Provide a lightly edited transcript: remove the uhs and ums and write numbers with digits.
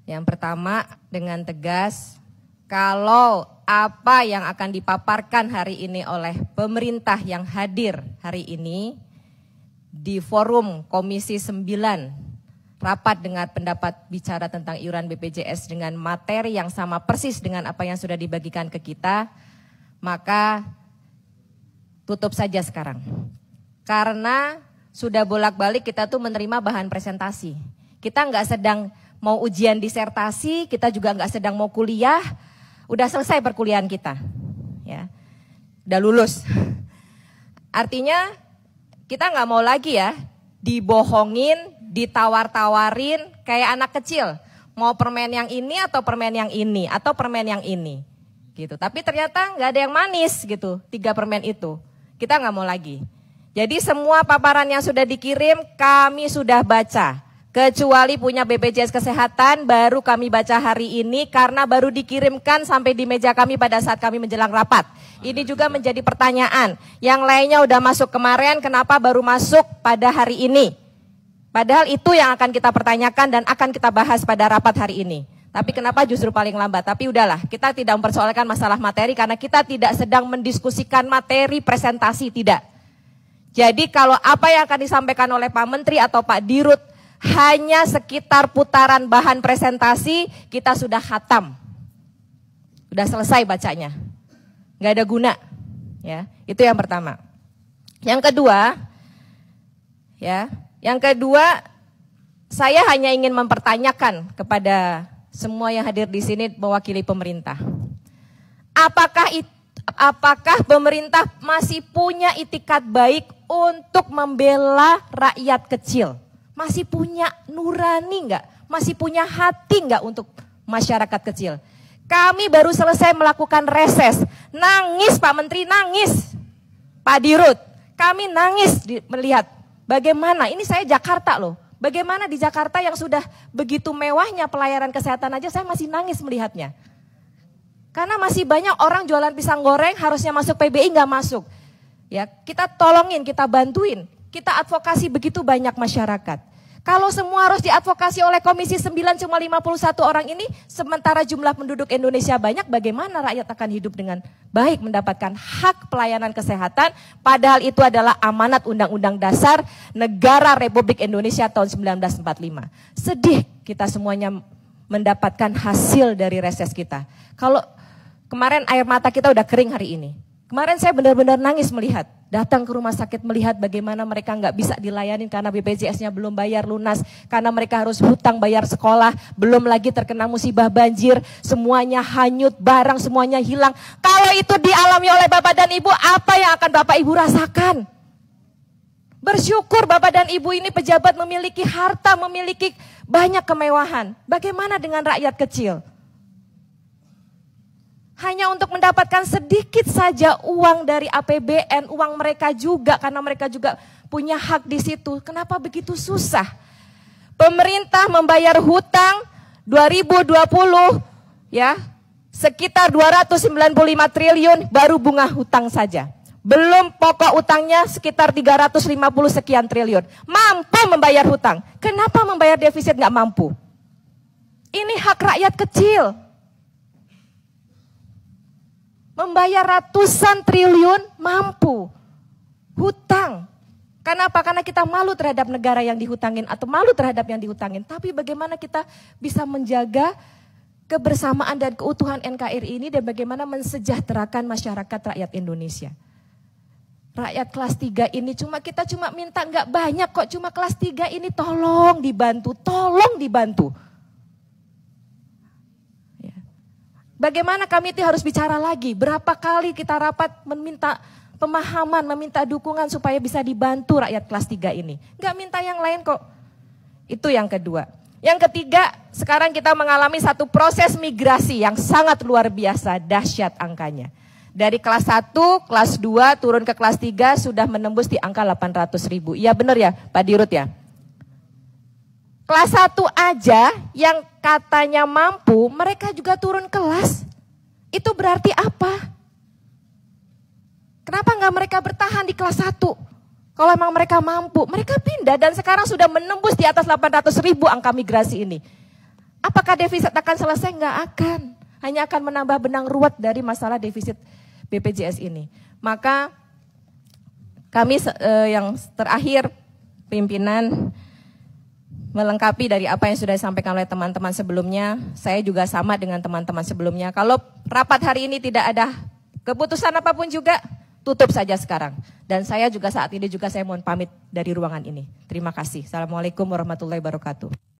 Yang pertama, dengan tegas, kalau apa yang akan dipaparkan hari ini oleh pemerintah yang hadir hari ini di forum Komisi 9, rapat dengar pendapat bicara tentang iuran BPJS dengan materi yang sama persis dengan apa yang sudah dibagikan ke kita, maka tutup saja sekarang. Karena sudah bolak-balik kita tuh menerima bahan presentasi. Kita nggak sedang mau ujian disertasi, kita juga nggak sedang mau kuliah, udah selesai perkuliahan kita, ya, udah lulus. Artinya kita nggak mau lagi ya dibohongin, ditawar-tawarin kayak anak kecil, mau permen yang ini atau permen yang ini atau permen yang ini, gitu. Tapi ternyata nggak ada yang manis gitu, 3 permen itu, kita nggak mau lagi. Jadi semua paparan yang sudah dikirim kami sudah baca. Kecuali punya BPJS Kesehatan baru kami baca hari ini karena baru dikirimkan sampai di meja kami pada saat kami menjelang rapat. Ini juga menjadi pertanyaan. Yang lainnya udah masuk kemarin, kenapa baru masuk pada hari ini? Padahal itu yang akan kita pertanyakan dan akan kita bahas pada rapat hari ini. Tapi kenapa justru paling lambat? Tapi udahlah, kita tidak mempersoalkan masalah materi karena kita tidak sedang mendiskusikan materi presentasi, tidak. Jadi kalau apa yang akan disampaikan oleh Pak Menteri atau Pak Dirut hanya sekitar putaran bahan presentasi, kita sudah khatam. Sudah selesai bacanya. Nggak ada guna. Ya, itu yang pertama. Yang kedua, saya hanya ingin mempertanyakan kepada semua yang hadir di sini mewakili pemerintah. Apakah pemerintah masih punya itikat baik untuk membela rakyat kecil? Masih punya nurani enggak? Masih punya hati enggak untuk masyarakat kecil? Kami baru selesai melakukan reses. Nangis Pak Menteri, nangis. Pak Dirut, kami nangis melihat bagaimana, ini saya Jakarta loh. Bagaimana di Jakarta yang sudah begitu mewahnya pelayanan kesehatan aja saya masih nangis melihatnya. Karena masih banyak orang jualan pisang goreng harusnya masuk PBI nggak masuk. Ya, kita tolongin, kita bantuin, kita advokasi begitu banyak masyarakat. Kalau semua harus diadvokasi oleh Komisi 9 cuma 51 orang ini, sementara jumlah penduduk Indonesia banyak, bagaimana rakyat akan hidup dengan baik mendapatkan hak pelayanan kesehatan, padahal itu adalah amanat Undang-Undang Dasar Negara Republik Indonesia tahun 1945. Sedih kita semuanya mendapatkan hasil dari reses kita. Kalau kemarin air mata kita udah kering hari ini. Kemarin saya benar-benar nangis melihat, datang ke rumah sakit melihat bagaimana mereka nggak bisa dilayani karena BPJS-nya belum bayar lunas, karena mereka harus hutang bayar sekolah, belum lagi terkena musibah banjir, semuanya hanyut, barang semuanya hilang. Kalau itu dialami oleh Bapak dan Ibu, apa yang akan Bapak Ibu rasakan? Bersyukur Bapak dan Ibu ini pejabat memiliki harta, memiliki banyak kemewahan. Bagaimana dengan rakyat kecil? Hanya untuk mendapatkan sedikit saja uang dari APBN, uang mereka juga karena mereka juga punya hak di situ. Kenapa begitu susah? Pemerintah membayar hutang 2020 ya sekitar 295 triliun baru bunga hutang saja. Belum pokok utangnya sekitar 350 sekian triliun. Mampu membayar hutang. Kenapa membayar defisit nggak mampu? Ini hak rakyat kecil. Membayar ratusan triliun mampu. Hutang. Kenapa? Karena kita malu terhadap negara yang dihutangin atau malu terhadap yang dihutangin. Tapi bagaimana kita bisa menjaga kebersamaan dan keutuhan NKRI ini dan bagaimana mensejahterakan masyarakat rakyat Indonesia. Rakyat kelas 3 ini kita cuma minta nggak banyak kok, cuma kelas 3 ini tolong dibantu, tolong dibantu. Bagaimana kami harus bicara lagi, berapa kali kita rapat meminta pemahaman, meminta dukungan supaya bisa dibantu rakyat kelas 3 ini. Nggak minta yang lain kok. Itu yang kedua. Yang ketiga, sekarang kita mengalami satu proses migrasi yang sangat luar biasa, dahsyat angkanya. Dari kelas 1, kelas 2 turun ke kelas 3 sudah menembus di angka 800.000. Iya benar ya Pak Dirut ya? Kelas 1 aja yang katanya mampu, mereka juga turun kelas. Itu berarti apa? Kenapa nggak mereka bertahan di kelas 1? Kalau memang mereka mampu, mereka pindah dan sekarang sudah menembus di atas 800.000 angka migrasi ini. Apakah defisit akan selesai? Nggak akan. Hanya akan menambah benang ruwet dari masalah defisit BPJS ini. Maka kami yang terakhir, pimpinan, melengkapi dari apa yang sudah disampaikan oleh teman-teman sebelumnya, saya juga sama dengan teman-teman sebelumnya. Kalau rapat hari ini tidak ada keputusan apapun juga, tutup saja sekarang. Dan saya juga saat ini saya mohon pamit dari ruangan ini. Terima kasih. Assalamualaikum warahmatullahi wabarakatuh.